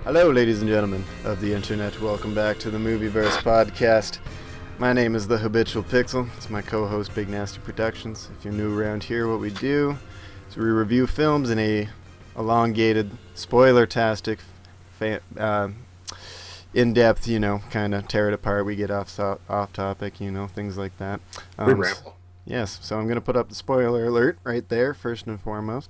Hello, ladies and gentlemen of the internet. Welcome back to the MOVIEVERSE podcast. My name is the Habitual Pixel. It's my co-host, Big Nasty Productions. If you're new around here, what we do is we review films in a elongated, spoiler-tastic, in-depth, kind of tear it apart. We get off topic, things like that. We ramble. Yes, so I'm going to put up the spoiler alert right there, first and foremost,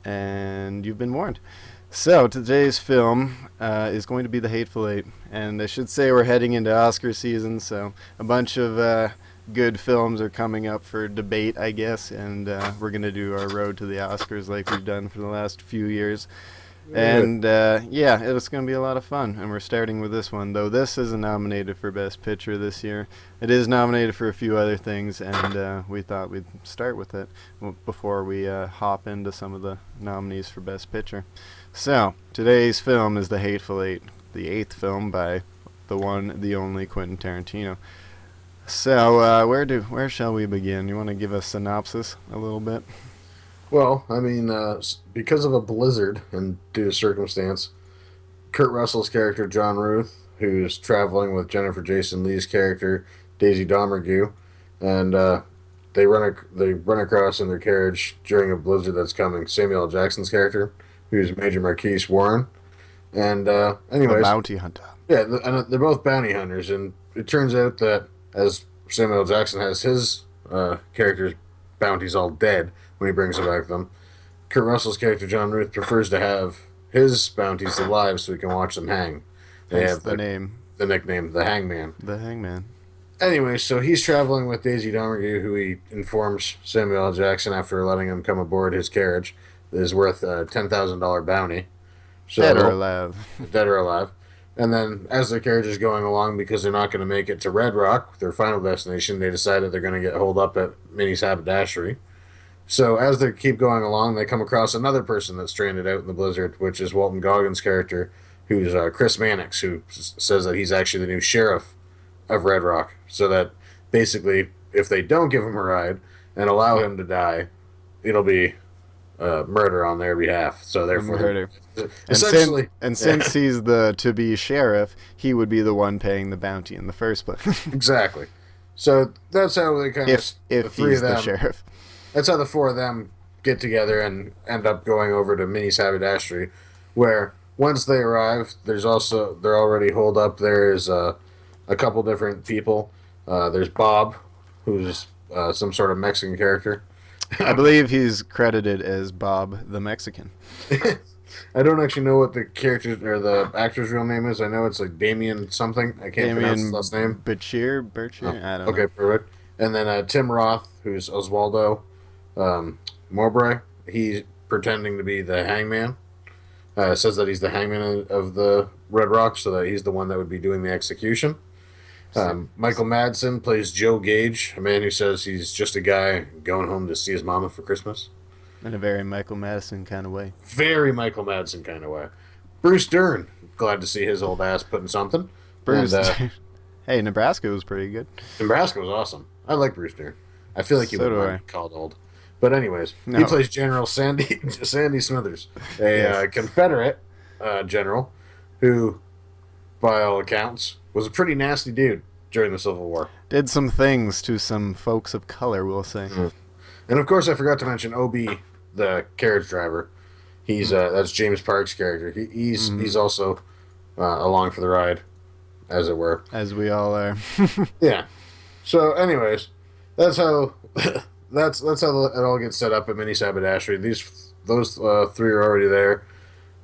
and you've been warned. So, today's film is going to be The Hateful Eight, and I should say we're heading into Oscar season, so a bunch of good films are coming up for debate, I guess, and we're going to do our road to the Oscars like we've done for the last few years. And, it's going to be a lot of fun, and we're starting with this one, though this isn't nominated for Best Picture this year. It is nominated for a few other things, and we thought we'd start with it before we hop into some of the nominees for Best Picture. So, today's film is The Hateful Eight, the 8th film by the one, the only Quentin Tarantino. So, where shall we begin? You want to give a synopsis a little bit? Well, I mean, because of a blizzard and due to circumstance, Kurt Russell's character, John Ruth, who's traveling with Jennifer Jason Leigh's character, Daisy Domergue, and they run across in their carriage during a blizzard that's coming, Samuel L. Jackson's character, who's Major Marquise Warren. And anyways, the bounty hunter. Yeah, and they're both bounty hunters, and it turns out that as Samuel L. Jackson has his character's bounties all dead when he brings them back to them, Kurt Russell's character, John Ruth, prefers to have his bounties alive so he can watch them hang. They have the nickname, the Hangman. The Hangman. Anyway, so he's traveling with Daisy Domergue, who he informs Samuel L. Jackson after letting him come aboard his carriage is worth a $10,000 bounty. So, dead or alive. Dead or alive. And then, as the carriage is going along, because they're not going to make it to Red Rock, their final destination, they decided they're going to get holed up at Minnie's haberdashery. So, as they keep going along, they come across another person that's stranded out in the blizzard, which is Walton Goggins' character, who's Chris Mannix, who says that he's actually the new sheriff of Red Rock. So that, basically, if they don't give him a ride and allow him to die, it'll be murder on their behalf. So therefore, murder. Essentially, since he's the to-be sheriff, he would be the one paying the bounty in the first place. Exactly. So that's how they kind of if he's the sheriff. That's how the four of them get together and end up going over to Minnie's haberdashery, where once they arrive, they're already holed up. There's a couple different people. There's Bob, who's some sort of Mexican character. I believe he's credited as Bob the Mexican. I don't actually know what the character's or the actor's real name is. I know it's like Demián something. I can't pronounce his last name. Bichir? Oh, I don't know. Okay, perfect. And then Tim Roth, who's Oswaldo Mowbray. He's pretending to be the hangman. Says that he's the hangman of the Red Rock, so that he's the one that would be doing the execution. Michael Madsen plays Joe Gage, a man who says he's just a guy going home to see his mama for Christmas. In a very Michael Madsen kind of way. Very Michael Madsen kind of way. Bruce Dern, glad to see his old ass putting something. Bruce Dern. Hey, Nebraska was pretty good. Nebraska was awesome. I like Bruce Dern. I feel like he would be called old. But anyways, He plays General Sandy Smithers, a Confederate general who, by all accounts, was a pretty nasty dude during the Civil War. Did some things to some folks of color, we'll say. Mm. And of course, I forgot to mention O.B., the carriage driver. He's that's James Park's character. He's also along for the ride, as it were. As we all are. Yeah. So, anyways, that's how that's how it all gets set up at Minnie's haberdashery. Those three are already there.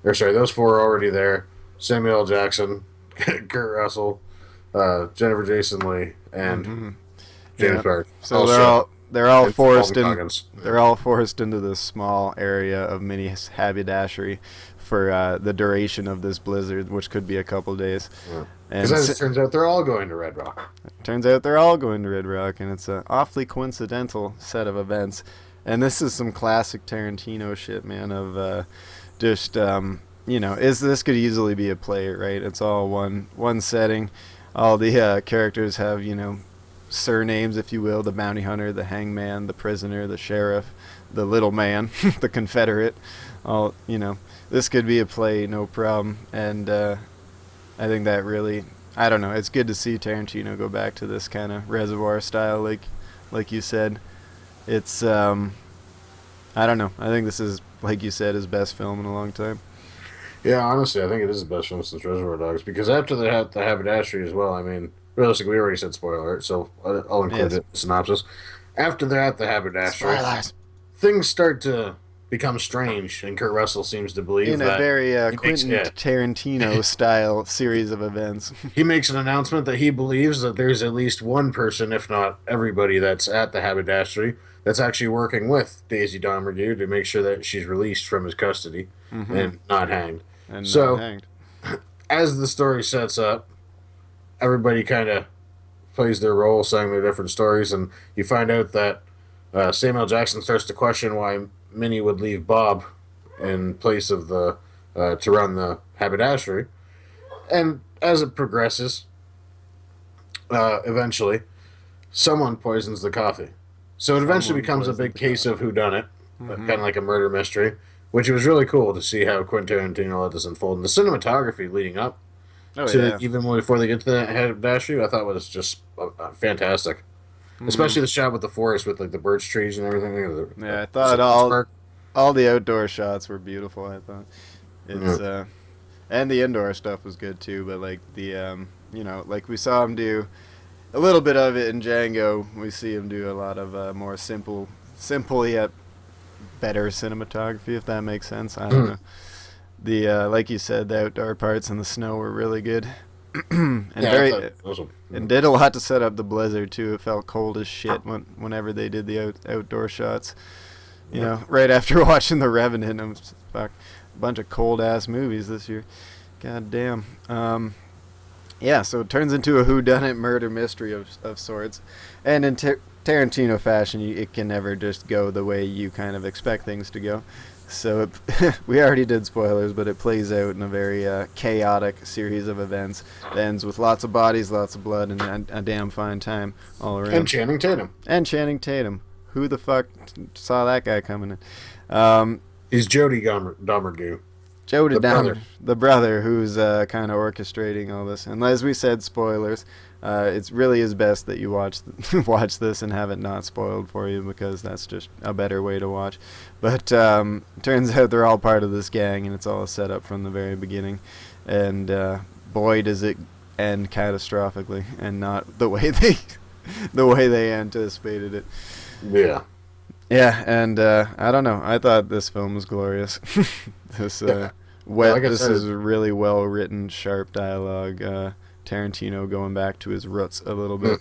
Those four are already there. Samuel L. Jackson, Kurt Russell, Jennifer Jason Leigh, and James Park. So they're all forced into this small area of Minnie's haberdashery for the duration of this blizzard, which could be a couple days. Because as it turns out, they're all going to Red Rock. Turns out they're all going to Red Rock, and it's an awfully coincidental set of events. And this is some classic Tarantino shit, man, of this could easily be a play, right? It's all one setting. All the characters have, surnames, if you will, the bounty hunter, the hangman, the prisoner, the sheriff, the little man, the Confederate. All, this could be a play, no problem. And I think that really, I don't know, it's good to see Tarantino go back to this kind of Reservoir style, like you said. It's, I don't know, I think this is, like you said, his best film in a long time. Yeah, honestly, I think it is the best film since Reservoir Dogs, because after the Haberdashery as well, I mean, realistically, we already said spoiler, so I'll include it in the synopsis. After that, the Haberdashery, Spoilers. Things start to become strange, and Kurt Russell seems to believe in that... In a very Quentin Tarantino-style series of events. He makes an announcement that he believes that there's at least one person, if not everybody, that's at the Haberdashery that's actually working with Daisy Domergue to make sure that she's released from his custody and not hanged. And so, not hanged. As the story sets up, everybody kind of plays their role, saying their different stories, and you find out that Samuel Jackson starts to question why Minnie would leave Bob in place of the to run the haberdashery. And as it progresses, eventually, someone poisons the coffee. So it eventually becomes a big case of whodunit, kind of like a murder mystery, which was really cool to see how Quentin Tarantino let this unfold. And the cinematography leading up even before they get to the haberdashery, I thought was just fantastic. Especially the shot with the forest with like the birch trees and everything. I thought all the outdoor shots were beautiful. I thought it's and the indoor stuff was good too. But like the like we saw him do a little bit of it in Django. We see him do a lot of more simple yet better cinematography, if that makes sense. I don't know. The like you said, the outdoor parts in the snow were really good. And and did a lot to set up the blizzard too. It felt cold as shit whenever they did the outdoor shots. You know, right after watching The Revenant, I'm fuck, a bunch of cold ass movies this year. God damn. So it turns into a whodunit murder mystery of sorts, and in Tarantino fashion, it can never just go the way you kind of expect things to go. So we already did spoilers, but it plays out in a very chaotic series of events. It ends with lots of bodies, lots of blood, and a damn fine time all around. And Channing Tatum. Who the fuck saw that guy coming in? He's Jody Domergue. Jody Domergue, the brother who's kind of orchestrating all this. And as we said, spoilers. It's really is best that you watch this and have it not spoiled for you, because that's just a better way to watch. But turns out they're all part of this gang, and it's all set up from the very beginning. And boy, does it end catastrophically, and not the way they anticipated it. Yeah. Yeah, and I don't know. I thought this film was glorious. This is really well written, sharp dialogue. Tarantino going back to his roots a little bit.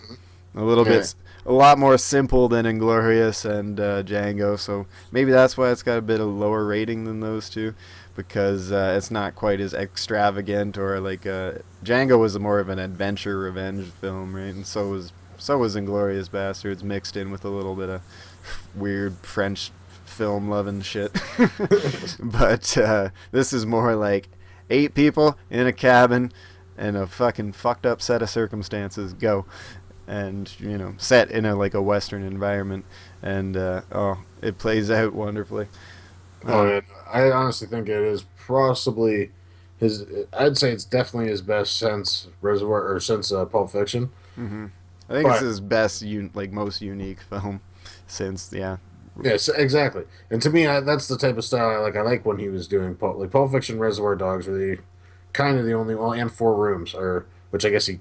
A lot more simple than Inglourious and Django, so maybe that's why it's got a bit of lower rating than those two, because it's not quite as extravagant, or like Django was more of an adventure revenge film, right? And so was Inglourious Basterds, mixed in with a little bit of weird French film loving shit. But this is more like 8 people in a cabin and a fucking fucked up set of circumstances, go. And, set in a Western environment. And, it plays out wonderfully. I honestly think it is possibly I'd say it's definitely his best since Pulp Fiction. Mm-hmm. I think it's his best, most unique film since, Yes, exactly. And to me, that's the type of style I like. I like when he was doing Pulp Fiction, Reservoir Dogs were the only, and Four Rooms, which I guess he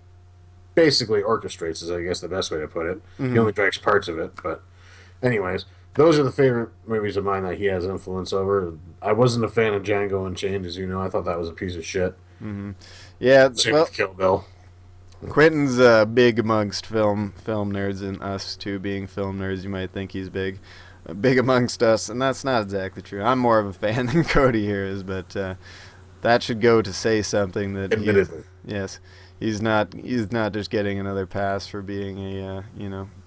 basically orchestrates, is I guess the best way to put it. Mm-hmm. He only directs parts of it, but anyways, those are the favorite movies of mine that he has influence over. I wasn't a fan of Django Unchained, as you know. I thought that was a piece of shit. Mm-hmm. Yeah, same with Kill Bill. Quentin's big amongst film nerds, and us too being film nerds, you might think he's big amongst us, and that's not exactly true. I'm more of a fan than Cody here is, but that should go to say something that he's not just getting another pass for being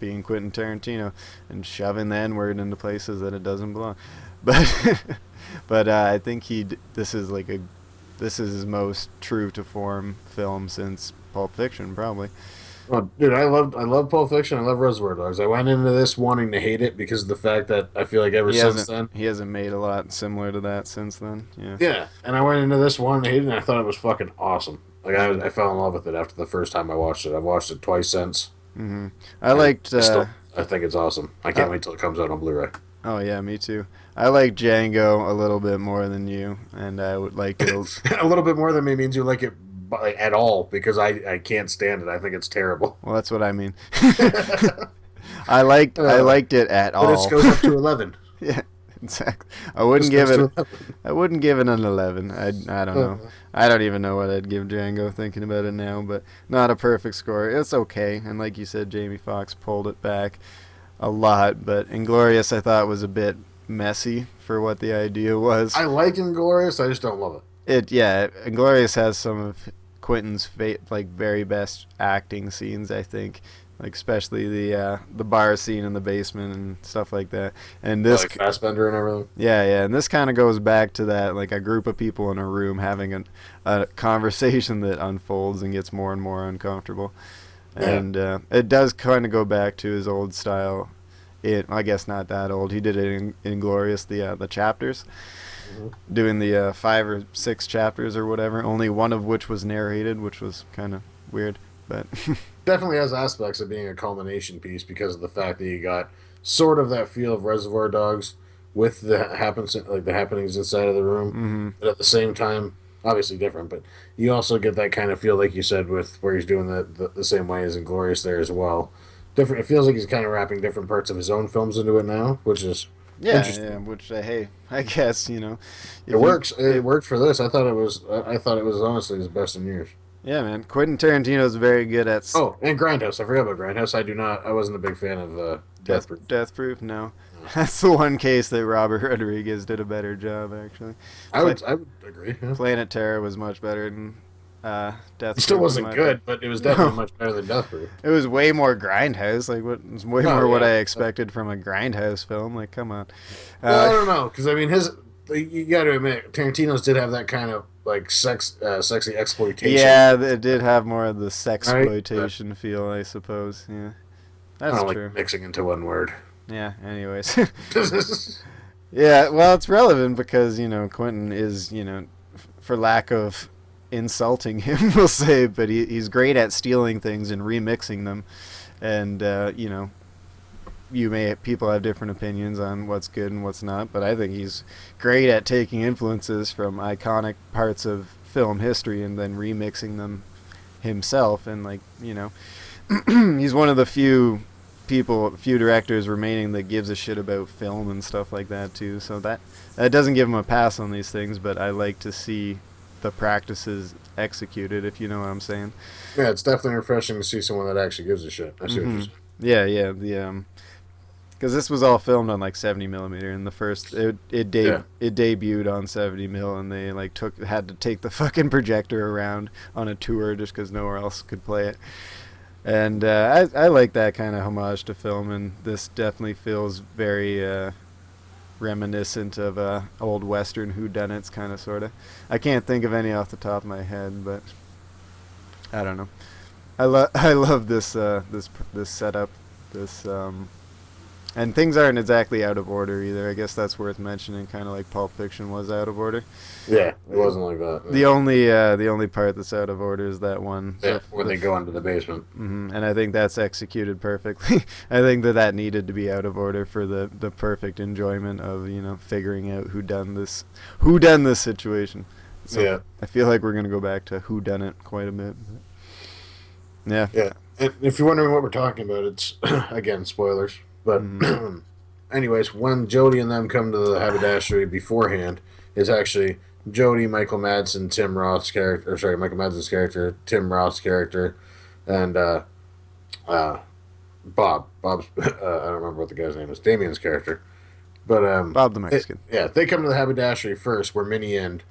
being Quentin Tarantino and shoving the N-word into places that it doesn't belong. But I think this is his most true to form film since Pulp Fiction, probably. Oh, dude, I love Pulp Fiction. I love Reservoir Dogs. I went into this wanting to hate it because of the fact that I feel like ever since then, He hasn't made a lot similar to that since then. Yeah. yeah. And I went into this wanting to hate it, and I thought it was fucking awesome. Like Mm-hmm. I fell in love with it after the first time I watched it. I've watched it twice since, Mm-hmm. I and liked. I think it's awesome. I can't wait till it comes out on Blu-ray. Oh yeah, me too. I like Django a little bit more than you, and I would like it. A little bit more than me means you like it like, at all because I can't stand it. I think it's terrible. Well, that's what I mean. I liked it at But all. it goes up to 11. Yeah, exactly. I wouldn't give it an 11. I don't know. I don't even know what I'd give Django thinking about it now, but not a perfect score. It's okay, and like you said, Jamie Foxx pulled it back a lot, but Inglorious I thought was a bit messy for what the idea was. I like Inglourious, I just don't love it. Inglorious has some of Quentin's like very best acting scenes, I think, like especially the bar scene in the basement and stuff like that. And this Like Fassbender and everything. yeah, and this kind of goes back to that, like a group of people in a room having a conversation that unfolds and gets more and more uncomfortable. And it does kind of go back to his old style. I guess not that old. He did it in Inglorious, the chapters, doing the 5 or 6 chapters or whatever. Only one of which was narrated, which was kind of weird, but Definitely has aspects of being a culmination piece because of the fact that you got sort of that feel of Reservoir Dogs with the happenings inside of the room, mm-hmm. but at the same time, obviously different. But you also get that kind of feel, like you said, with where he's doing the same way as Inglorious there as well. Different. It feels like he's kind of wrapping different parts of his own films into it now, which is interesting. Yeah. Which hey, I guess It works. It worked for this. I thought it was. I thought it was honestly his best in years. Yeah, man. Quentin Tarantino is very good at. Oh, and Grindhouse. I forgot about Grindhouse. I wasn't a big fan of Death Proof. Death Proof. No, that's the one case that Robert Rodriguez did a better job. Actually, I would agree. Yeah. Planet Terror was much better than Death Proof. It still wasn't good, but it was definitely much better than Death Proof. It was way more Grindhouse. Like it was way more what I expected from a Grindhouse film. Like, come on. Well, I don't know, because I mean, you got to admit, Tarantino's did have that kind of like sexy exploitation. Yeah, it did have more of the sexploitation feel, I suppose. Yeah, that's true. Like mixing into one word. Yeah. Anyways. Yeah. Well, it's relevant because Quentin is for lack of insulting him, we'll say, but he's great at stealing things and remixing them, and people have different opinions on what's good and what's not, but I think he's great at taking influences from iconic parts of film history and then remixing them himself, and he's one of the few directors remaining that gives a shit about film and stuff like that too, so that doesn't give him a pass on these things, but I like to see the practices executed, if you know what I'm saying. Yeah, it's definitely refreshing to see someone that actually gives a shit. I see what you're saying. Yeah, because this was all filmed on like 70 millimeter, and the first it debuted on 70 mil, and they had to take the fucking projector around on a tour just because nowhere else could play it. And I like that kind of homage to film, and this definitely feels very reminiscent of old Western whodunits, kind of, sort of. I can't think of any off the top of my head, but I don't know. I love this setup, and things aren't exactly out of order either. I guess that's worth mentioning, kind of like Pulp Fiction was out of order. Yeah, it wasn't like that. The only part that's out of order is that one. Yeah, when they go into the basement. Mm-hmm. And I think that's executed perfectly. I think that needed to be out of order for the perfect enjoyment of figuring out who done this situation. So yeah, I feel like we're gonna go back to who done it quite a bit. Yeah. Yeah. And if you're wondering what we're talking about, it's again spoilers. But anyways, when Jody and them come to the haberdashery beforehand, it's actually Jody, Michael Madsen's character, Tim Roth's character, and Bob. Bob's I don't remember what the guy's name is. Demián's character, but Bob the Mexican. They come to the haberdashery first, where Minnie and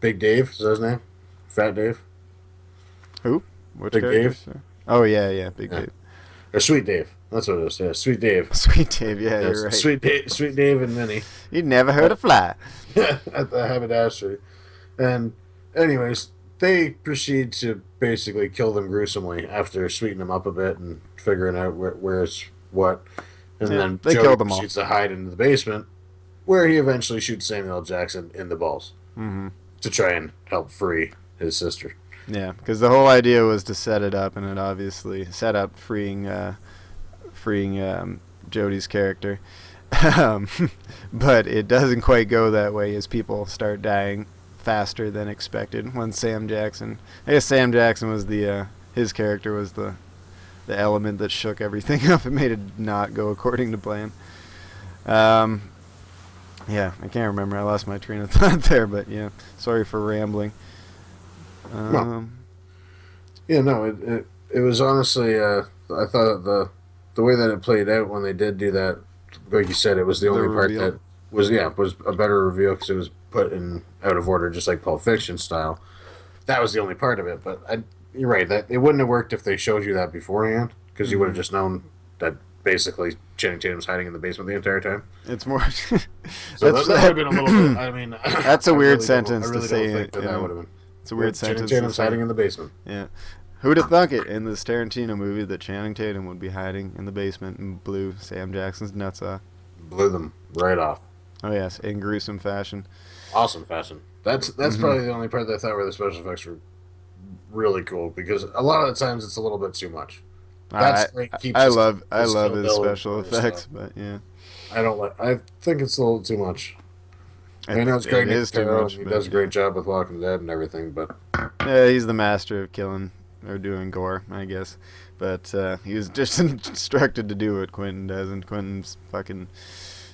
Big Dave is that his name? Fat Dave. Who? Which Big Dave? Oh yeah, Big Dave. Or Sweet Dave. That's what it is. Yeah, Sweet Dave. Sweet Dave. Yeah, you're right. Sweet Dave and Minnie. You'd never heard a fly. At the haberdashery. And anyways, they proceed to basically kill them gruesomely after sweetening them up a bit and figuring out where's what. And then they Jody killed them all. proceeds to hide in the basement, where he eventually shoots Samuel L. Jackson in the balls to try and help free his sister. Yeah, because the whole idea was to set it up, and it obviously set up freeing Jody's character. But it doesn't quite go that way as people start dying faster than expected when Sam Jackson... I guess Sam Jackson was his character was the element that shook everything up and made it not go according to plan. Yeah, I can't remember. I lost my train of thought there, but yeah, sorry for rambling. It was honestly, I thought the way that it played out when they did do that, like you said, it was the only part that was a better reveal because it was put in out of order, just like Pulp Fiction style. That was the only part of it, but you're right, that it wouldn't have worked if they showed you that beforehand, because you would have just known that basically Channing Tatum's hiding in the basement the entire time. It's more... so that would have been a little bit... I mean... That's a weird sentence to say. That would have been... It's a weird sentence. Channing Tatum's hiding in the basement. Yeah. Who'd have thunk it in this Tarantino movie that Channing Tatum would be hiding in the basement and blew Sam Jackson's nuts off? Blew them right off. Oh, yes, in gruesome fashion. Awesome fashion. That's probably the only part that I thought where the special effects were really cool, because a lot of the times it's a little bit too much. I love his special effects, but yeah. I think it's a little too much. I know it's great. He does a great job with Walking Dead and everything, but yeah, he's the master of killing or doing gore, I guess. But he was just instructed to do what Quentin does, and Quentin's fucking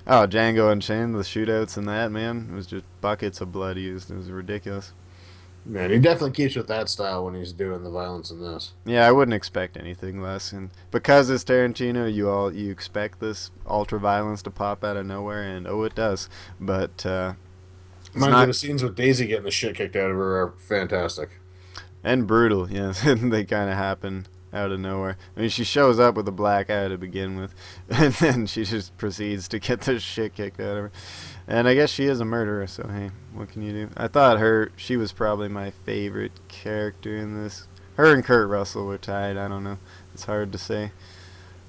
Django Unchained, the shootouts and that, man, it was just buckets of blood used. It was ridiculous. Man, he definitely keeps with that style when he's doing the violence in this. Yeah, I wouldn't expect anything less, and because it's Tarantino, you expect this ultra violence to pop out of nowhere, and it does. But the scenes with Daisy getting the shit kicked out of her are fantastic and brutal. Yes, and they kind of happen out of nowhere. I mean, she shows up with a black eye to begin with, and then she just proceeds to get the shit kicked out of her. And I guess she is a murderer, so hey, what can you do? I thought she was probably my favorite character in this. Her and Kurt Russell were tied. I don't know. It's hard to say.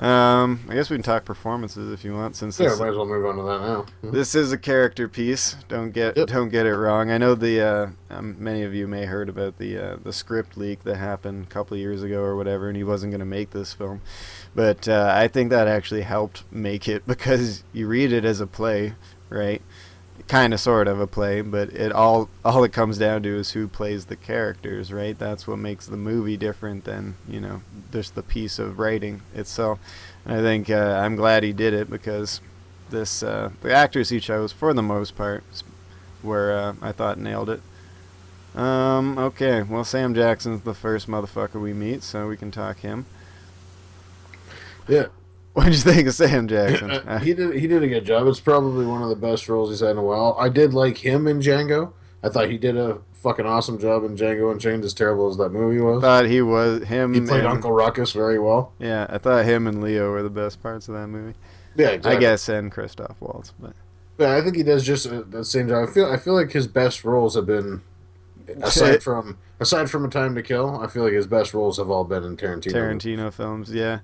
I guess we can talk performances if you want. Might as well move on to that now. This is a character piece. Don't get it wrong. I know many of you may have heard about the script leak that happened a couple of years ago or whatever, and he wasn't going to make this film. But I think that actually helped make it, because you read it as a play, right? Kind of, sort of a play, but all it comes down to is who plays the characters, right? That's what makes the movie different than, just the piece of writing itself. And I think I'm glad he did it, because the actors he chose, for the most part, were I thought nailed it. Okay, well, Sam Jackson's the first motherfucker we meet, so we can talk him. Yeah. What did you think of Sam Jackson? He did a good job. It's probably one of the best roles he's had in a while. I did like him in Django. I thought he did a fucking awesome job in Django Unchained, as terrible as that movie was. I thought he played Uncle Ruckus very well. Yeah, I thought him and Leo were the best parts of that movie. Yeah, exactly. I guess, and Christoph Waltz, but yeah, I think he does just the same job. I feel like his best roles have been, aside from A Time to Kill, I feel like his best roles have all been in Tarantino films. Yeah.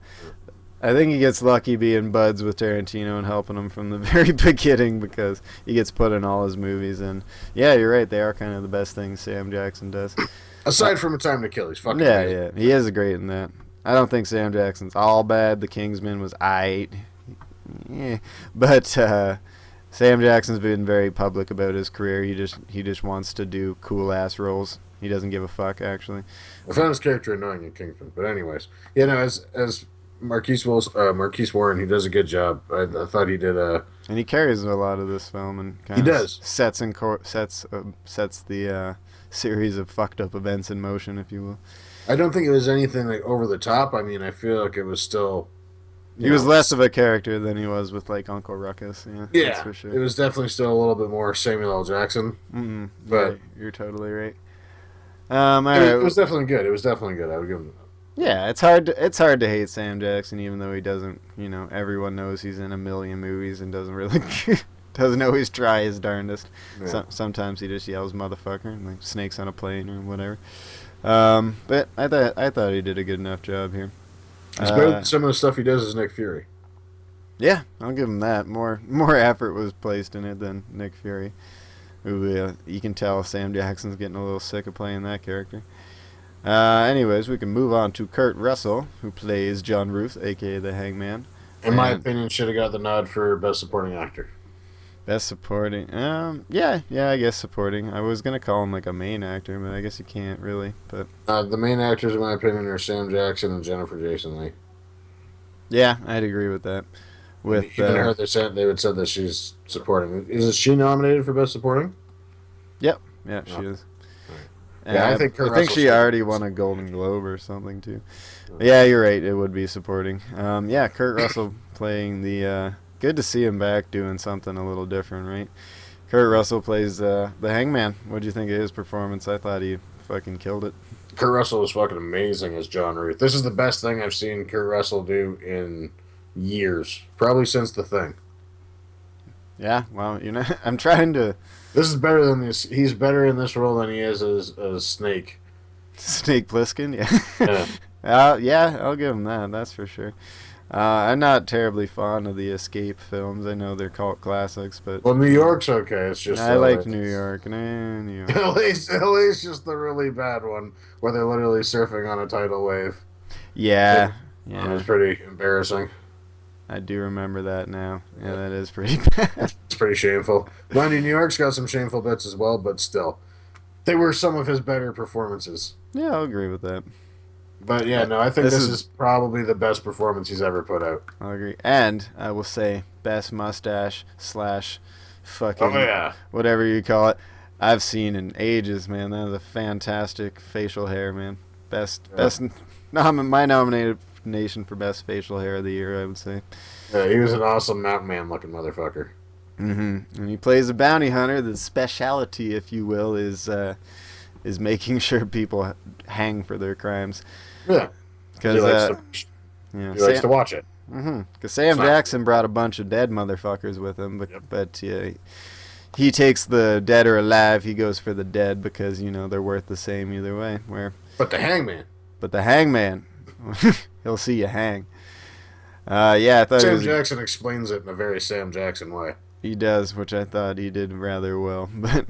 I think he gets lucky being buds with Tarantino and helping him from the very beginning, because he gets put in all his movies. And yeah, you're right, they are kind of the best things Sam Jackson does. Aside from A Time to Kill, he's fucking amazing. Yeah, he is great in that. I don't think Sam Jackson's all bad. The Kingsman was aight. Yeah. But Sam Jackson's been very public about his career. He just wants to do cool ass roles. He doesn't give a fuck, actually. I found his character annoying in Kingsman, but anyways, as Marquise Warren, he does a good job. I thought he did and he carries a lot of this film, and kind of sets the series of fucked up events in motion, if you will. I don't think it was anything like over the top. I mean, I feel like it was still. He was less of a character than he was with like Uncle Ruckus. Yeah, that's for sure. It was definitely still a little bit more Samuel L. Jackson. Mm-hmm. But yeah, you're totally right. It was definitely good. I would give him. Yeah, it's hard to hate Sam Jackson, even though he doesn't. Everyone knows he's in a million movies and doesn't really doesn't always try his darndest. Yeah. Sometimes he just yells "motherfucker" and like snakes on a plane or whatever. But I thought he did a good enough job here. It's better than some of the stuff he does as Nick Fury. Yeah, I'll give him that. More effort was placed in it than Nick Fury. Who you can tell Sam Jackson's getting a little sick of playing that character. Anyways, we can move on to Kurt Russell, who plays John Ruth, a.k.a. the Hangman. In my opinion, should have got the nod for Best Supporting Actor. Best Supporting? Yeah, I guess supporting. I was going to call him like a main actor, but I guess you can't really. But the main actors, in my opinion, are Sam Jackson and Jennifer Jason Leigh. Yeah, I'd agree with that. With even her, they would said that she's supporting. Is she nominated for Best Supporting? Yep. Yeah, she is. Yeah, I think she already won a Golden Globe or something too. Yeah, you're right. It would be supporting. Yeah, Kurt Russell playing the. Good to see him back doing something a little different, right? Kurt Russell plays the Hangman. What do you think of his performance? I thought he fucking killed it. Kurt Russell was fucking amazing as John Ruth. This is the best thing I've seen Kurt Russell do in years, probably since The Thing. Yeah, well, I'm trying to. This is better than this. He's better in this role than he is as Snake. Snake Plissken, yeah. Yeah, I'll give him that. That's for sure. I'm not terribly fond of the Escape films. I know they're cult classics, but New York's okay. It's just I like New York. New York. LA's just the really bad one where they're literally surfing on a tidal wave. Yeah. It was pretty embarrassing. I do remember that now. Yeah, that is pretty bad. It's pretty shameful. Mind you, New York's got some shameful bits as well, but still, they were some of his better performances. Yeah, I'll agree with that. But yeah, no, I think this is probably the best performance he's ever put out. I'll agree. And I will say best mustache / fucking whatever you call it. I've seen in ages, man. That was a fantastic facial hair, man. Best my nomination for best facial hair of the year, I would say. Yeah, he was an awesome mountain man looking motherfucker. Mm-hmm. And he plays a bounty hunter. The specialty, if you will, is making sure people hang for their crimes. Yeah, because he likes to watch it. Mm-hmm. Because Sam Jackson brought a bunch of dead motherfuckers with him, but he takes the dead or alive. He goes for the dead because they're worth the same either way. But the hangman, he'll see you hang. I thought Sam Jackson explains it in a very Sam Jackson way. He does, which I thought he did rather well, but.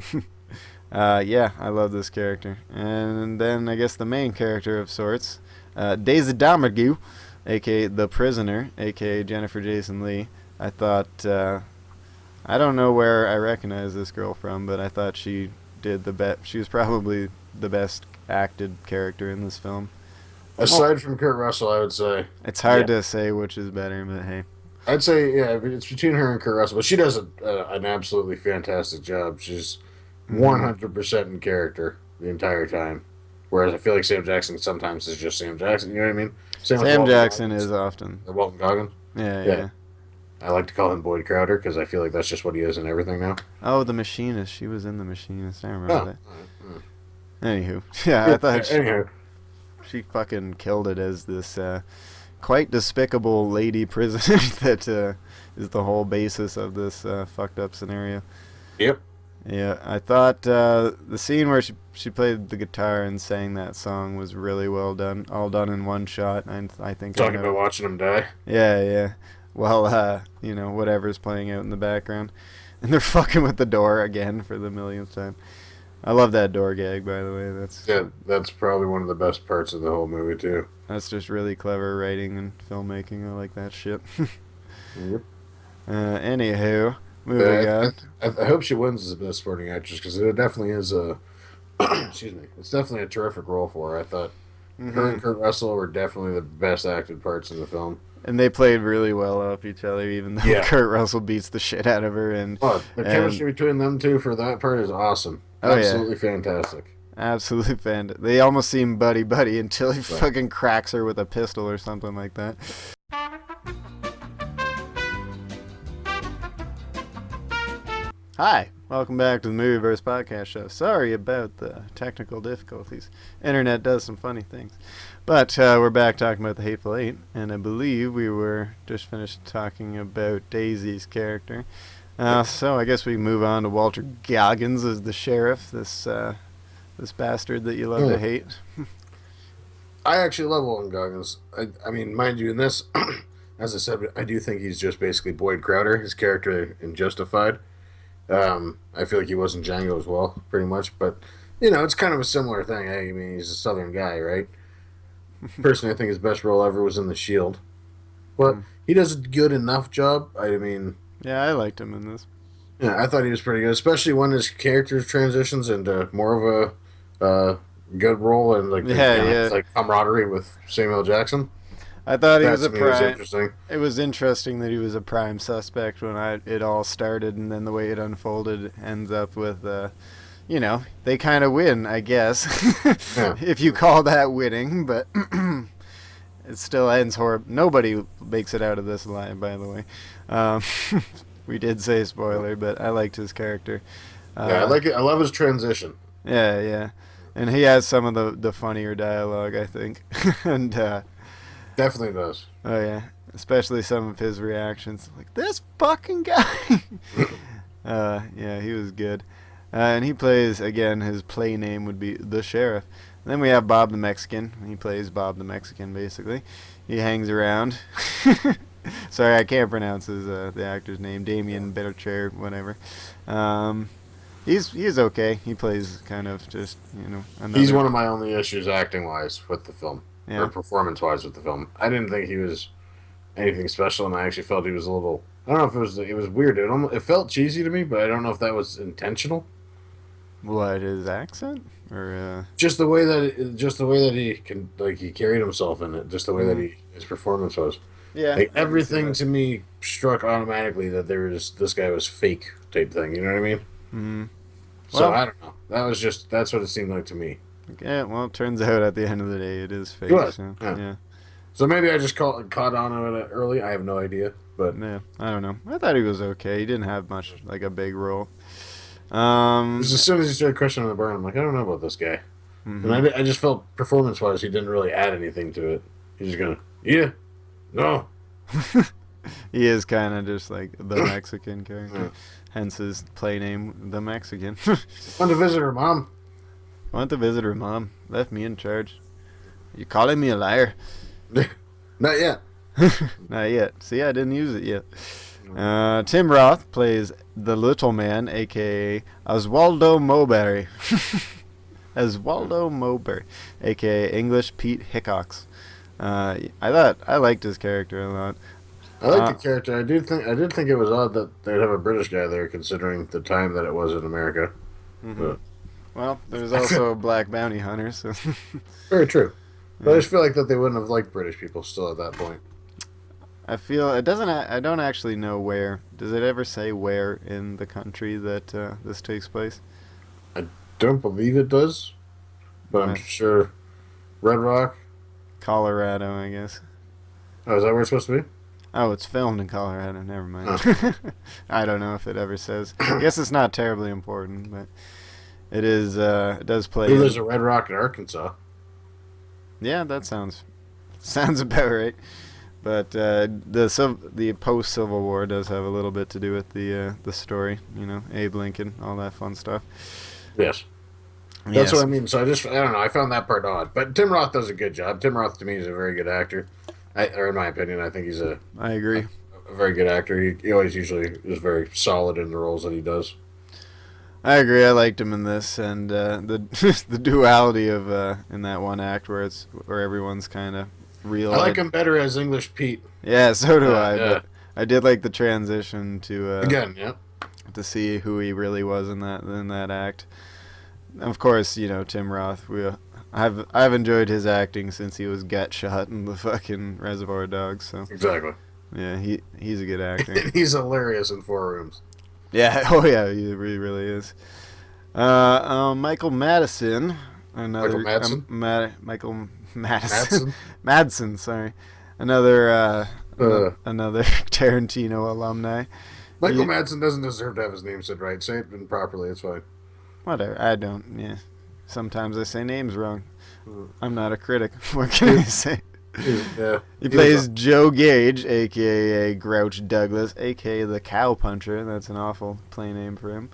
I love this character. And then I guess the main character of sorts, Daisy Domergue, a.k.a. the prisoner, a.k.a. Jennifer Jason Leigh. I thought, I don't know where I recognize this girl from, but I thought she did the best. She was probably the best acted character in this film. Aside from Kurt Russell, I would say. It's hard to say which is better, but hey. I'd say, it's between her and Kurt Russell, but she does an absolutely fantastic job. She's 100% in character the entire time. Whereas I feel like Sam Jackson sometimes is just Sam Jackson, you know what I mean? Sam Jackson is often. Walton Goggins? Yeah. I like to call him Boyd Crowder because I feel like that's just what he is in everything now. Oh, The Machinist. She was in The Machinist. I remember that. Anywho. Yeah, I thought she fucking killed it as this quite despicable lady prisoner that is the whole basis of this fucked up scenario. Yep. Yeah, I thought the scene where she played the guitar and sang that song was really well done, all done in one shot. I think talking about watching him die. Yeah. Well, whatever's playing out in the background, and they're fucking with the door again for the millionth time. I love that door gag, by the way. That's probably one of the best parts of the whole movie too. That's just really clever writing and filmmaking. I like that shit. Yep. Anywho. I hope she wins as Best Supporting Actress because it definitely is excuse me. It's definitely a terrific role for her. I thought her and Kurt Russell were definitely the best acted parts of the film. And they played really well off each other, even though Kurt Russell beats the shit out of her. The chemistry between them two for that part is awesome. Absolutely fantastic. Absolutely fantastic. They almost seem buddy until he fucking cracks her with a pistol or something like that. Hi, welcome back to the MOVIEVERSE podcast show. Sorry about the technical difficulties. Internet does some funny things. But we're back talking about the Hateful Eight, and I believe we were just finished talking about Daisy's character. So I guess we move on to Walter Goggins as the sheriff. This bastard that you love to hate. I actually love Walton Goggins. I mean, mind you, in this, as I said, I do think he's just basically Boyd Crowder, his character in Justified. I feel like he was in Django as well, pretty much. But, it's kind of a similar thing. I mean, he's a Southern guy, right? Personally, I think his best role ever was in The Shield. But he does a good enough job. I mean... Yeah, I liked him in this. Yeah, I thought he was pretty good, especially when his character transitions into more of a good role and like camaraderie with Samuel Jackson. I thought he was a prime. It was interesting that he was a prime suspect when it all started, and then the way it unfolded ends up with, they kind of win, I guess, if you call that winning. But it still ends horrible. Nobody makes it out of this line, by the way. We did say spoiler, but I liked his character. I like it. I love his transition. Yeah. And he has some of the funnier dialogue, I think. And definitely does. Oh yeah, especially some of his reactions, like this fucking guy. Yeah, he was good. And he plays, again, his play name would be the sheriff. And then we have Bob the Mexican. He plays Bob the Mexican, basically. He hangs around. Sorry, I can't pronounce the actor's name. Demián, Bichir, whatever. He's okay. He plays kind of just, He's one of my only issues acting-wise with the film. Yeah. Or performance-wise with the film. I didn't think he was anything special, and I actually felt he was a little... I don't know if it was weird. It felt cheesy to me, but I don't know if that was intentional. What, his accent? Or just the way that he carried himself in it, just the way that his performance was. Yeah. Like, everything to me struck automatically that this guy was fake type thing, you know what I mean? Mm-hmm. So I don't know. That's what it seemed like to me. Yeah, well, it turns out at the end of the day it is fake. So, yeah. So maybe I just caught on to it early. I have no idea, but yeah, I don't know. I thought he was okay. He didn't have much, like a big role. As soon as he started questioning the burn, I'm like, I don't know about this guy. Mm-hmm. And I just felt performance-wise, he didn't really add anything to it. He's just gonna, no. He is kind of just like the Mexican character, hence his play name, the Mexican. Want to visit her mom? Want to visit her mom. Left me in charge. You calling me a liar? Not yet. Not yet. See, I didn't use it yet. Tim Roth plays the little man, a.k.a. Oswaldo Mowbray. Oswaldo Mowbray, a.k.a. English Pete Hickox. I liked his character a lot. I liked the character. I did think it was odd that they'd have a British guy there, considering the time that it was in America. Mm-hmm. But well, there's also a black bounty hunter. So very true. But I just feel like that they wouldn't have liked British people still at that point. I feel it doesn't. I don't actually know where. Does it ever say where in the country that this takes place? I don't believe it does, but I'm sure Red Rock, Colorado, I guess. Oh, is that where it's supposed to be? Oh, it's filmed in Colorado. Never mind. Oh. I don't know if it ever says. I guess it's not terribly important, but it is. It does play. Maybe there's a Red Rock in Arkansas. Yeah, that sounds about right. But the post Civil War does have a little bit to do with the story. Abe Lincoln, all that fun stuff. Yes. That's what I mean. So I don't know. I found that part odd. But Tim Roth does a good job. Tim Roth, to me, is a very good actor. Or in my opinion, I think he's I agree. A very good actor. He always usually is very solid in the roles that he does. I agree. I liked him in this, and the duality of in that one act where everyone's kind of real. I like him better as English Pete. Yeah, so do I. Yeah. But I did like the transition to again, yeah, to see who he really was in that act. Of course, Tim Roth. I've enjoyed his acting since he was Gut Shot in the fucking Reservoir Dogs. So exactly. Yeah, he's a good actor. He's hilarious in Four Rooms. Yeah, oh yeah, he really is. Michael Madison, another Michael Madison, Madsen, sorry, another Tarantino alumni. Michael Madsen doesn't deserve to have his name said right. Say it properly. It's fine. Whatever. I don't. Yeah. Sometimes I say names wrong. I'm not a critic. What can I say? Yeah. He plays Joe Gage, a.k.a. Grouch Douglas, a.k.a. the Cow Puncher. That's an awful play name for him.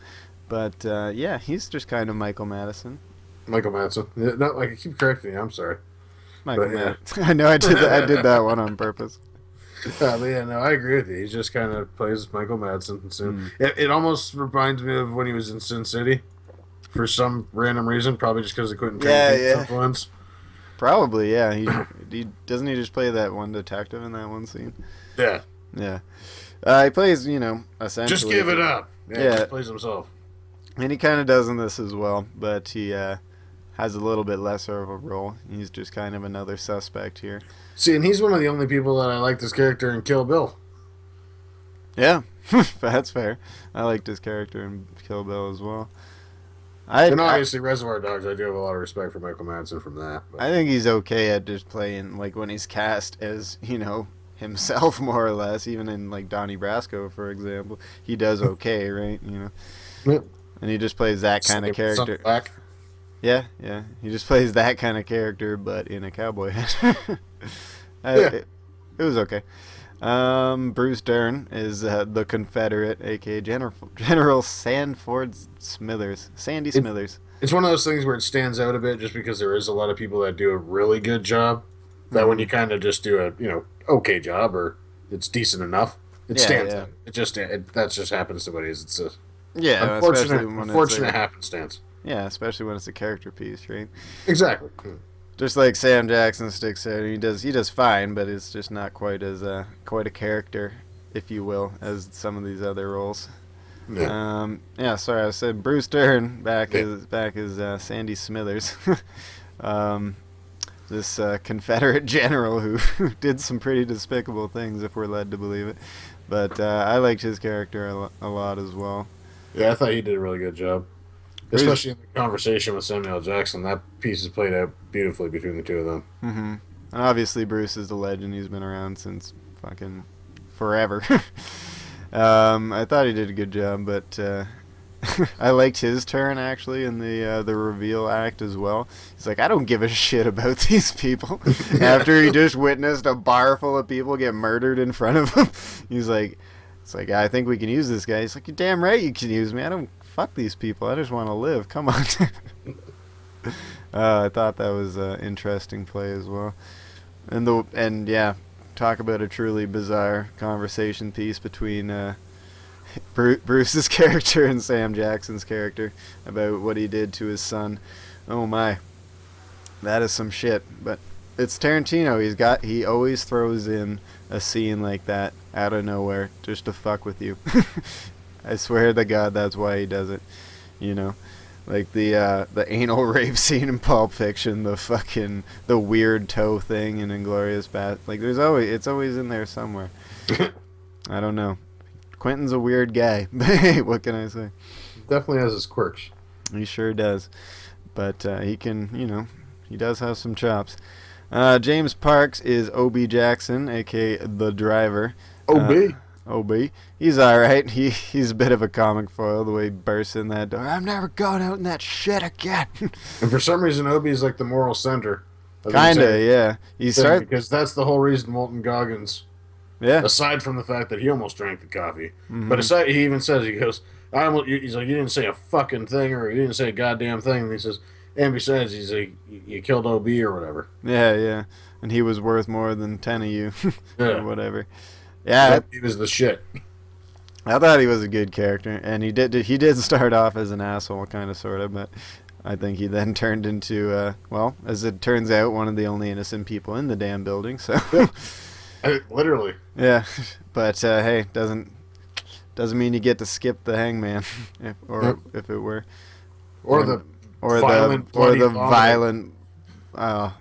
But, yeah, he's just kind of Michael Madison. Michael Madsen. Yeah, no, I keep correcting you. I'm sorry. Michael Madison. I know I did that one on purpose. But yeah, no, I agree with you. He just kind of plays Michael Madsen. So it almost reminds me of when he was in Sin City for some random reason, probably just because of Quentin Tarantino's influence. Probably, yeah. He doesn't he just play that one detective in that one scene? Yeah. Yeah. He plays, essentially. Just give it up. Yeah. He just plays himself. And he kind of does in this as well, but he has a little bit lesser of a role. He's just kind of another suspect here. See, and he's one of the only people that I like this character in Kill Bill. Yeah, that's fair. I liked his character in Kill Bill as well. And obviously Reservoir Dogs, I do have a lot of respect for Michael Madsen from that. But. I think he's okay at just playing, like, when he's cast as, himself, more or less. Even in, like, Donnie Brasco, for example. He does okay, right? Yep. And he just plays that kind of character. Yeah. He just plays that kind of character, but in a cowboy hat. It was okay. Bruce Dern is the Confederate, a.k.a. General Sandy Smithers. It's one of those things where it stands out a bit just because there is a lot of people that do a really good job. That when you kind of just do a, okay job or it's decent enough, it stands out. That just happens to what it is. It's a unfortunate happenstance. Yeah, especially when it's a character piece, right? Exactly. Just like Sam Jackson sticks out, he does fine, but it's just not quite as quite a character, if you will, as some of these other roles. Yeah. Sorry, I said Bruce Dern back as Sandy Smithers, this Confederate general who did some pretty despicable things, if we're led to believe it. But I liked his character a lot as well. Yeah, I thought he did a really good job. Especially in the conversation with Samuel Jackson. That piece is played out beautifully between the two of them. Mm-hmm. And obviously Bruce is the legend. He's been around since fucking forever. I thought he did a good job, but I liked his turn, actually, in the reveal act as well. He's like, I don't give a shit about these people. After he just witnessed a bar full of people get murdered in front of him. He's like, I think we can use this guy. He's like, you're damn right you can use me. I don't fuck these people. I just want to live. Come on. I thought that was an interesting play as well. And yeah, talk about a truly bizarre conversation piece between Bruce's character and Sam Jackson's character about what he did to his son. Oh my, that is some shit. But it's Tarantino. He always throws in a scene like that out of nowhere just to fuck with you. I swear to God, that's why he does it. Like the anal rape scene in Pulp Fiction, the weird toe thing in Inglourious Basterds. Like it's always in there somewhere. I don't know. Quentin's a weird guy. What can I say? Definitely has his quirks. He sure does. But he can, he does have some chops. James Parks is O.B. Jackson, a.k.a. the driver. O.B. He's alright. He's a bit of a comic foil, the way he bursts in that door. I'm never going out in that shit again. And for some reason, O.B. is like the moral center. Kinda, yeah. Because that's the whole reason Walton Goggins... Yeah. Aside from the fact that he almost drank the coffee. Mm-hmm. But he even says, he's like, you didn't say a fucking thing, or you didn't say a goddamn thing. And he says, and besides, he's like, you killed OB or whatever. Yeah. And he was worth more than 10 of you. Or whatever. Yeah. He was the shit. I thought he was a good character. And he did start off as an asshole, kind of, sort of, but I think he then turned into, as it turns out, one of the only innocent people in the damn building, so... Literally. Yeah, but hey, doesn't mean you get to skip the hangman, if it were, or the violent. A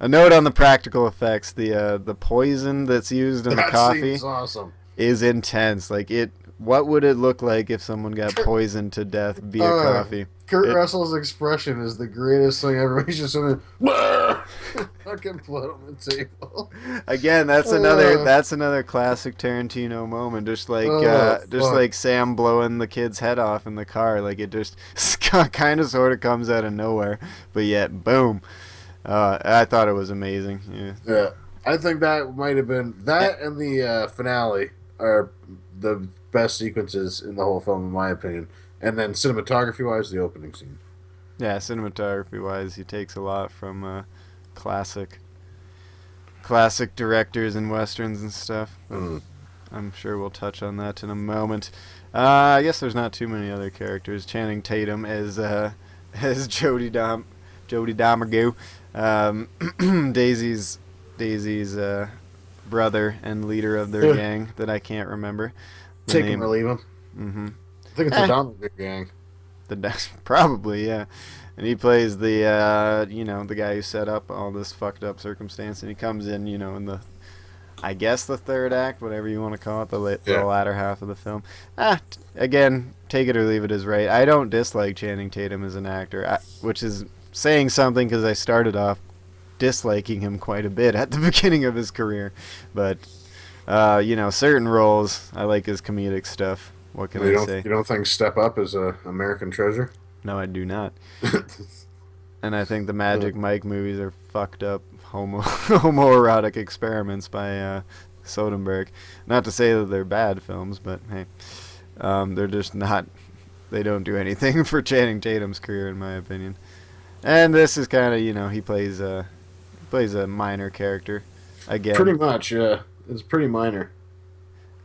note on the practical effects: the poison that's used in the coffee is awesome. Is intense. Like what would it look like if someone got poisoned to death via coffee? Kurt Russell's expression is the greatest thing ever. He's just in fucking blood on the table. Again, that's another classic Tarantino moment. Just like Sam blowing the kid's head off in the car. Like it just kind of sort of comes out of nowhere, but yet boom. I thought it was amazing. Yeah. I think that might have been that, and the finale are the best sequences in the whole film, in my opinion. And then cinematography-wise, the opening scene. Yeah, cinematography-wise, he takes a lot from classic directors and westerns and stuff. I'm sure we'll touch on that in a moment. I guess there's not too many other characters. Channing Tatum as Jody Domergue, Daisy's brother and leader of their gang that I can't remember. Take him or leave him. Mm-hmm. I think it's the Domergue gang. Probably, yeah. And he plays the the guy who set up all this fucked up circumstance, and he comes in, in the, I guess, the third act, whatever you want to call it, the latter half of the film. Again, take it or leave it as right. I don't dislike Channing Tatum as an actor, which is saying something because I started off disliking him quite a bit at the beginning of his career. But, certain roles, I like his comedic stuff. What can I say? You don't think Step Up is a American treasure? No, I do not. And I think the Magic Mike movies are fucked up homoerotic experiments by Soderbergh. Not to say that they're bad films, but hey, they're just not. They don't do anything for Channing Tatum's career, in my opinion. And this is kind of, he plays a minor character. Again, pretty much, yeah. It's pretty minor.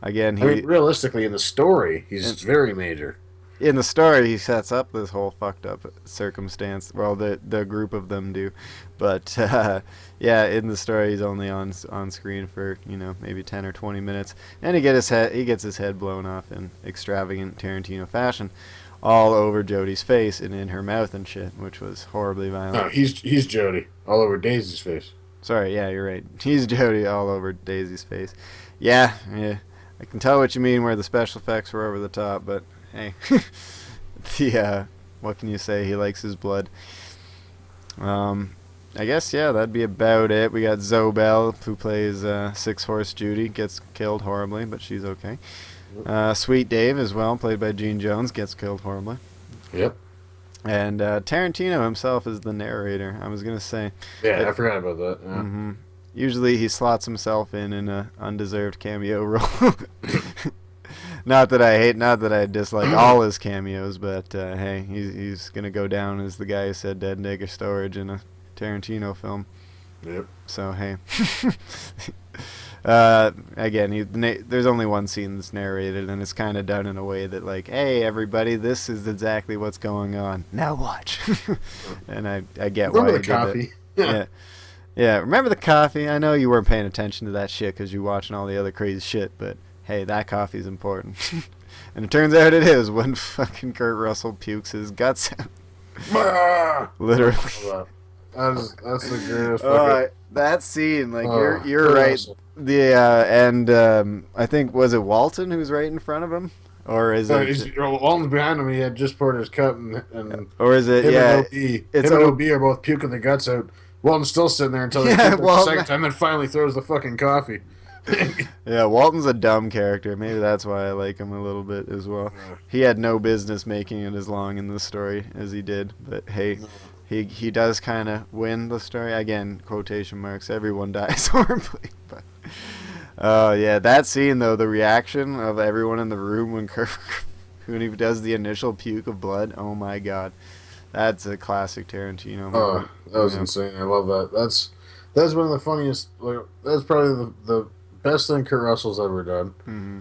Again, realistically, in the story, he's very major. In the story, he sets up this whole fucked up circumstance. Well, the group of them do, but in the story, he's only on screen for maybe 10 or 20 minutes, and he gets his head blown off in extravagant Tarantino fashion, all over Jodie's face and in her mouth and shit, which was horribly violent. No, he's Jodie all over Daisy's face. Sorry, yeah, you're right. He's Jodie all over Daisy's face. Yeah. I can tell what you mean where the special effects were over the top, but hey, what can you say? He likes his blood. I guess, that'd be about it. We got Zobel, who plays Six Horse Judy, gets killed horribly, but she's okay. Sweet Dave as well, played by Gene Jones, gets killed horribly. Yep. And Tarantino himself is the narrator, I was going to say. Yeah, I forgot about that. Yeah. Mm-hmm. Usually he slots himself in an undeserved cameo role. Not that I dislike all his cameos, but hey, he's going to go down as the guy who said dead nigger storage in a Tarantino film. Yep. So, hey. Again, there's only one scene that's narrated, and it's kind of done in a way that, like, hey, everybody, this is exactly what's going on. Now watch. And I get remember why the coffee. Yeah. Yeah, remember the coffee? I know you weren't paying attention to that shit because you're watching all the other crazy shit, but hey, that coffee's important. And it turns out it is when fucking Kurt Russell pukes his guts out. Literally. That's the greatest fucking... that scene, like, you're right. Russell. I think, was it Walton who's right in front of him? Or is it... Walton's behind him, he had just poured his cup, and or is it, him and OB are both puking the guts out. Walton's still sitting there until he the second time, and finally throws the fucking coffee. Yeah, Walton's a dumb character. Maybe that's why I like him a little bit as well. He had no business making it as long in the story as he did, but hey, he does kind of win the story. Again, quotation marks, everyone dies horribly. But that scene, though, the reaction of everyone in the room when he does the initial puke of blood, oh my god. That's a classic Tarantino movie. That was insane. I love that. That's one of the funniest. That's probably the best thing Kurt Russell's ever done. Mm-hmm.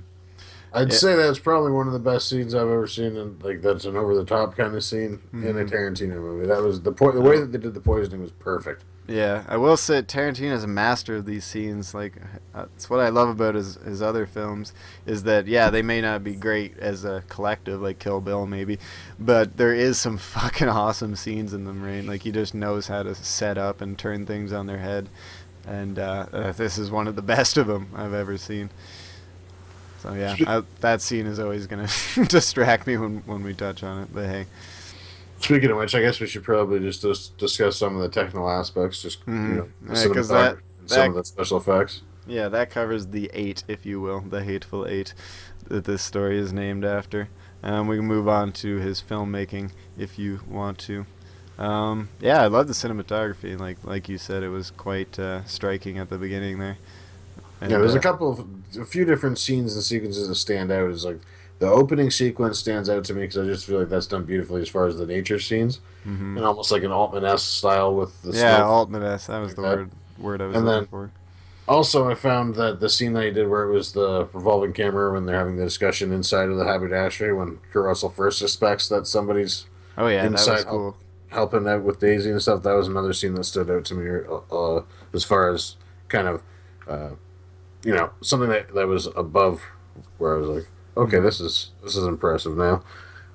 I'd say that's probably one of the best scenes I've ever seen, and that's an over the top kind of scene in a Tarantino movie. That was the way that they did the poisoning was perfect. Yeah, I will say Tarantino's a master of these scenes. Like, it's what I love about his other films is that, they may not be great as a collective, like Kill Bill maybe, but there is some fucking awesome scenes in them, right? Like, he just knows how to set up and turn things on their head, and this is one of the best of them I've ever seen. So, that scene is always going to distract me when we touch on it, but hey. Speaking of which, I guess we should probably just discuss some of the technical aspects, because some of the special effects. Yeah, that covers the 8, if you will, the Hateful Eight that this story is named after. We can move on to his filmmaking if you want to. Yeah, I love the cinematography. Like you said, it was quite striking at the beginning there. And, Yeah, there's a few different scenes and sequences that stand out. Is like the opening sequence stands out to me because I just feel like that's done beautifully as far as the nature scenes, mm-hmm. and almost like an Altman-esque style with the Yeah, snow. Altman-esque. That was Like the that. word I was And looking then for. also I found that the scene that he did where it was the revolving camera when they're having the discussion inside of the haberdashery when Kurt Russell first suspects that somebody's Oh yeah, that was inside cool. helping out with Daisy and stuff. That was another scene that stood out to me as far as kind of uh, something that was above where I was like, okay, Mm-hmm. this is impressive now.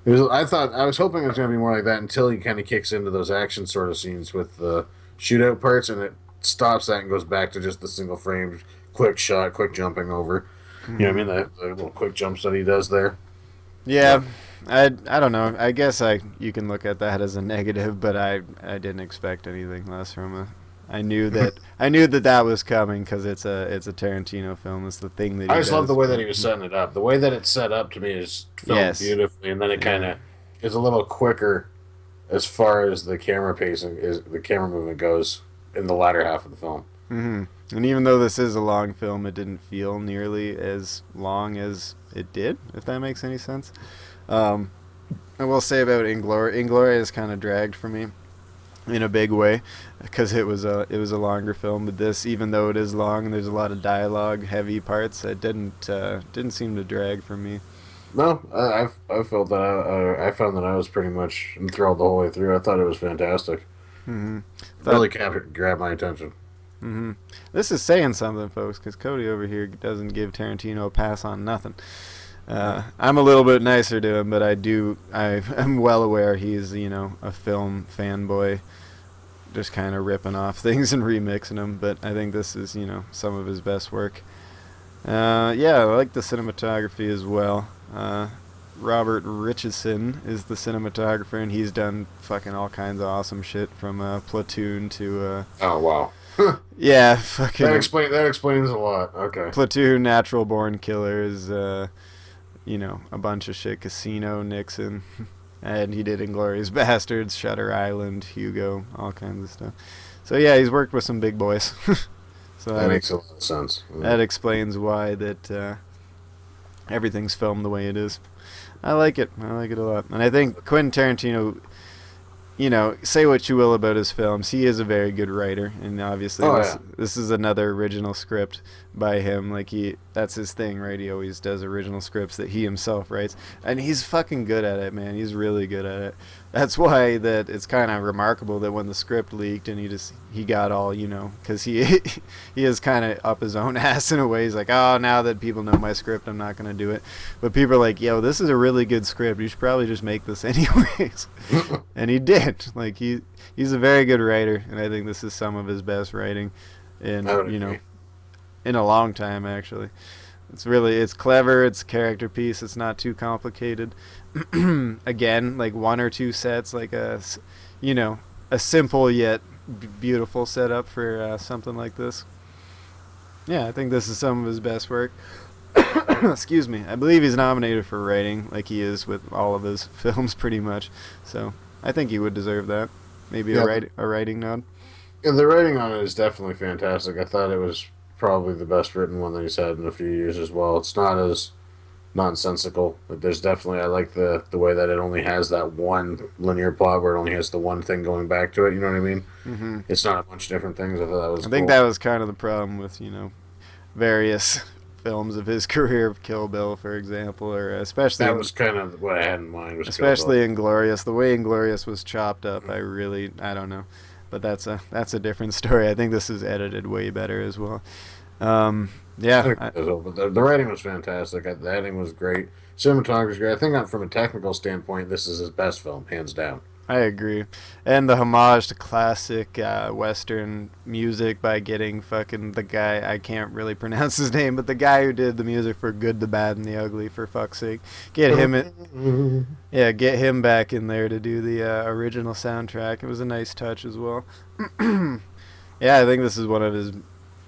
I was hoping it was gonna be more like that until he kind of kicks into those action sort of scenes with the shootout parts, and it stops that and goes back to just the single frame, quick shot, quick jumping over. You know Mm-hmm. what I mean? The little quick jumps that he does there. Yeah, But I don't know. I guess you can look at that as a negative, but I didn't expect anything less from it. I knew that was coming because it's a Tarantino film. It's the thing that I he just love the does. way that But he was setting it up. The way that it's set up to me is filmed yes, beautifully, and then it kind yeah. of is a little quicker as far as the camera pacing is the camera movement goes in the latter half of the film. Hmm. And even though this is a long film, it didn't feel nearly as long as it did. If that makes any sense. Um, I will say about Inglourious kind of dragged for me in a big way because it was a longer film. But this, even though it is long and there's a lot of dialogue, heavy parts, it didn't seem to drag for me. No, I felt that I found that I was pretty much enthralled the whole way through. I thought it was fantastic. Hmm. Thought. Really grabbed my attention. Hmm. This is saying something, folks, because Cody over here doesn't give Tarantino a pass on nothing. I'm a little bit nicer to him, but I'm well aware he's a film fanboy, just kind of ripping off things and remixing them. But I think this is some of his best work. Yeah, I like the cinematography as well. Robert Richardson is the cinematographer, and he's done fucking all kinds of awesome shit from Platoon to Oh wow, yeah, fucking that explains a lot. Okay, Platoon, Natural Born Killers, a bunch of shit, Casino, Nixon, and he did Inglourious Bastards, Shutter Island, Hugo, all kinds of stuff. So yeah, he's worked with some big boys. So that makes a lot of sense. that explains why everything's filmed the way it is. I like it. I like it a lot. And I think Quentin Tarantino, say what you will about his films, he is a very good writer. And obviously, this is another original script by him. That's his thing, right? He always does original scripts that he himself writes. And he's fucking good at it, man. He's really good at it. That's why that it's kind of remarkable that when the script leaked and he got all, because he is kind of up his own ass in a way. He's like, oh, now that people know my script, I'm not going to do it. But people are like, yo, this is a really good script. You should probably just make this anyways. And he did. He's a very good writer, and I think this is some of his best writing in, in a long time, actually. It's clever, it's a character piece, it's not too complicated. Again, like one or two sets, like a simple yet beautiful setup for something like this. Yeah, I think this is some of his best work. Excuse me. I believe he's nominated for writing, like he is with all of his films pretty much. So I think he would deserve that. Maybe a writing nod. Yeah, the writing on it is definitely fantastic. I thought it was probably the best written one that he's had in a few years as well. It's not as nonsensical, but there's definitely I like the way that it only has that one linear plot where it only has the one thing going back to it. You know what I mean? Mm-hmm. It's not a bunch of different things. I thought that was. I think cool. that was kind of the problem with various films of his career, Kill Bill, for example, or especially that was kind of what I had in mind. Was especially Inglourious. The way Inglourious was chopped up, I don't know, but that's a different story. I think this is edited way better as well. Yeah, but the writing was fantastic. The editing was great. Cinematography was great. I think from a technical standpoint, this is his best film, hands down. I agree. And the homage to classic Western music by getting fucking the guy, I can't really pronounce his name, but the guy who did the music for Good, the Bad, and the Ugly, for fuck's sake. Get him back in there to do the original soundtrack. It was a nice touch as well. Yeah, I think this is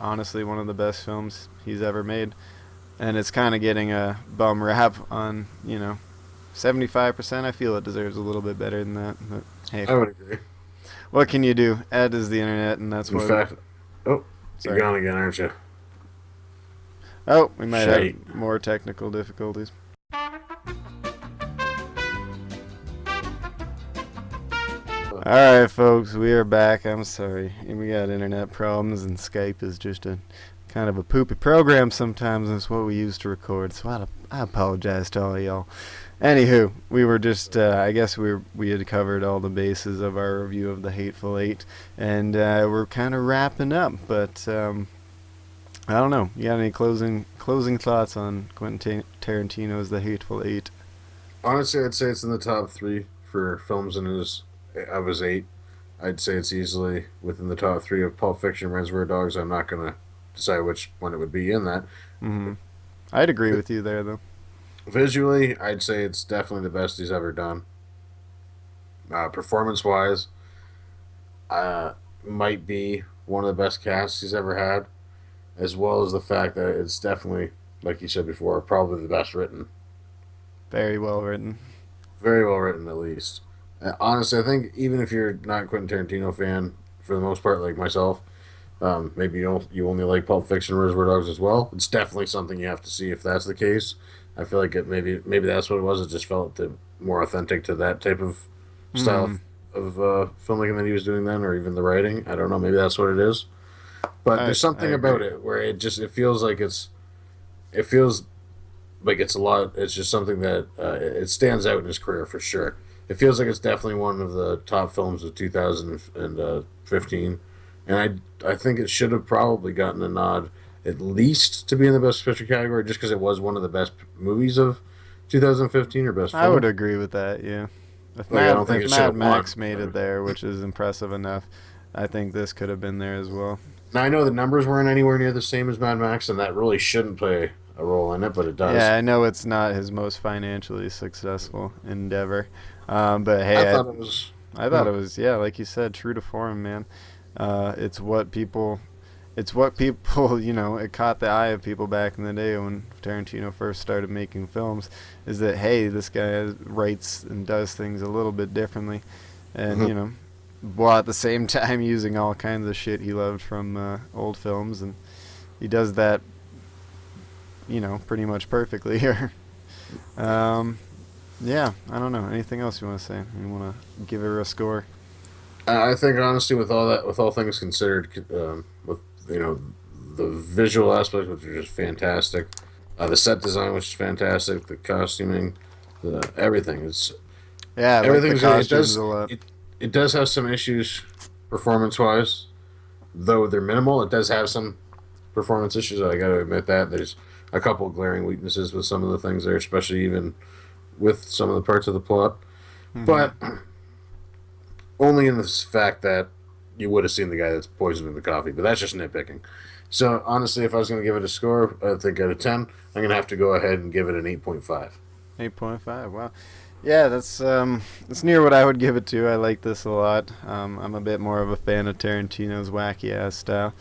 honestly one of the best films he's ever made. And it's kind of getting a bum rap on, 75%. I feel it deserves a little bit better than that. But hey, I would agree. What can you do? Ed is the internet, and that's In what... fact, oh, Sorry. you're gone again, aren't you? Oh, we might Shite. have more technical difficulties. Alright, folks, we are back. I'm sorry. We got internet problems, and Skype is just a kind of a poopy program sometimes, and it's what we use to record, so I apologize to all y'all. Anywho, we were just, I guess we had covered all the bases of our review of The Hateful Eight, and we're kind of wrapping up, but I don't know. You got any closing thoughts on Quentin Tarantino's The Hateful Eight? Honestly, I'd say it's in the top 3 for films of his 8. I'd say it's easily within the top 3 of Pulp Fiction, Reservoir Dogs. I'm not going to decide which one it would be in that. Mm-hmm. I'd agree with you there, though. Visually, I'd say it's definitely the best he's ever done. Performance-wise, might be one of the best casts he's ever had, as well as the fact that it's definitely, like you said before, probably the best written. Very well written. Very well written, at least. Honestly, I think even if you're not a Quentin Tarantino fan, for the most part, like myself, maybe you only like Pulp Fiction, Reservoir Dogs as well. It's definitely something you have to see if that's the case. I feel like maybe that's what it was. It just felt more authentic to that type of style of filmmaking that he was doing then, or even the writing. I don't know. Maybe that's what it is. But there's something about it where it feels like it's a lot. It's just something that it stands out in his career for sure. It feels like it's definitely one of the top films of 2015, and I think it should have probably gotten a nod at least to be in the best picture category, just because it was one of the best movies of 2015 or best film. I would agree with that. Yeah, if Mad Max made it there, which is impressive enough, I think this could have been there as well. Now, I know the numbers weren't anywhere near the same as Mad Max, and that really shouldn't play a role in it, but it does. Yeah, I know it's not his most financially successful endeavor, but hey, I thought it was, like you said, true to form, man. It's what people, it caught the eye of people back in the day when Tarantino first started making films, is that, hey, this guy writes and does things a little bit differently, and, while at the same time using all kinds of shit he loved from old films, and he does that, pretty much perfectly here. Yeah, I don't know. Anything else you want to say? You want to give her a score? I think honestly, with all things considered, with the visual aspects, which are just fantastic, the set design, which is fantastic, the costuming, everything. Everything's like a lot. It does have some issues performance-wise, though they're minimal. It does have some performance issues. I got to admit that there's a couple of glaring weaknesses with some of the things there, especially even with some of the parts of the plot. Mm-hmm. But only in the fact that you would have seen the guy that's poisoning the coffee. But that's just nitpicking. So honestly, if I was going to give it a score, I think out of 10, I'm going to have to go ahead and give it an 8.5. 8.5. Wow. Yeah, that's near what I would give it to. I like this a lot. I'm a bit more of a fan of Tarantino's wacky ass style,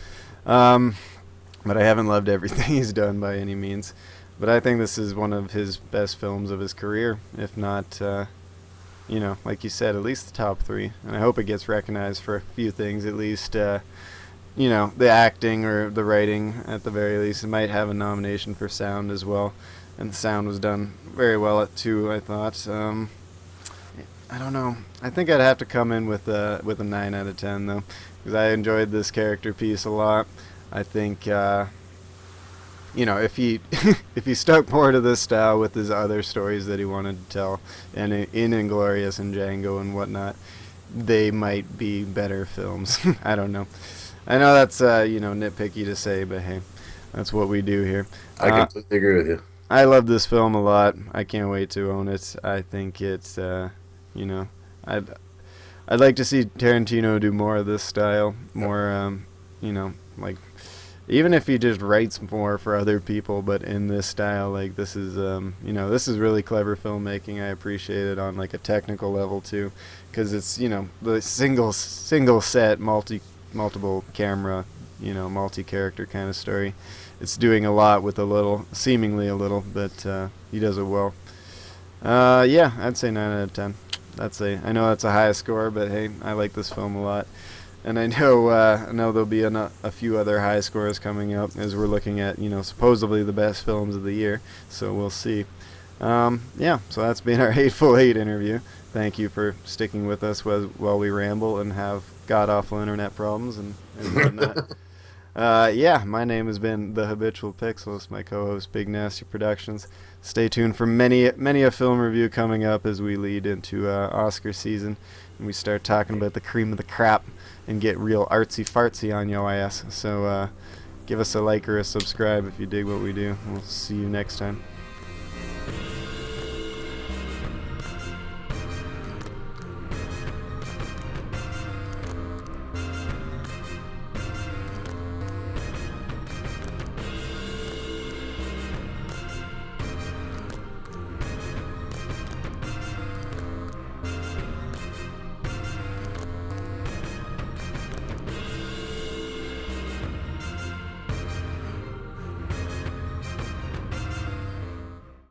but I haven't loved everything he's done by any means. But I think this is one of his best films of his career, if not, like you said, at least the top 3. And I hope it gets recognized for a few things, at least, the acting or the writing at the very least. It might have a nomination for sound as well. And the sound was done very well too, I thought. I don't know. I think I'd have to come in with a 9 out of 10 though, because I enjoyed this character piece a lot. I think if he if he stuck more to this style with his other stories that he wanted to tell, and in Inglourious and Django and whatnot, they might be better films. I don't know. I know that's nitpicky to say, but hey, that's what we do here. I completely agree with you. I love this film a lot. I can't wait to own it. I think it's, I'd like to see Tarantino do more of this style, more, like, even if he just writes more for other people, but in this style, like, this is, this is really clever filmmaking. I appreciate it on, like, a technical level, too, because it's, the single set, multiple camera, multi-character kind of story. It's doing a lot with seemingly a little, but he does it well. Yeah, I'd say 9 out of 10. I know that's a high score, but hey, I like this film a lot. And I know there'll be a few other high scores coming up as we're looking at, supposedly the best films of the year. So we'll see. So that's been our Hateful Eight interview. Thank you for sticking with us while we ramble and have god-awful internet problems and whatnot. My name has been The Habitual Pixelist, my co-host, Big Nasty Productions. Stay tuned for many a film review coming up as we lead into Oscar season and we start talking about the cream of the crap and get real artsy-fartsy on your ass. So give us a like or a subscribe if you dig what we do. We'll see you next time.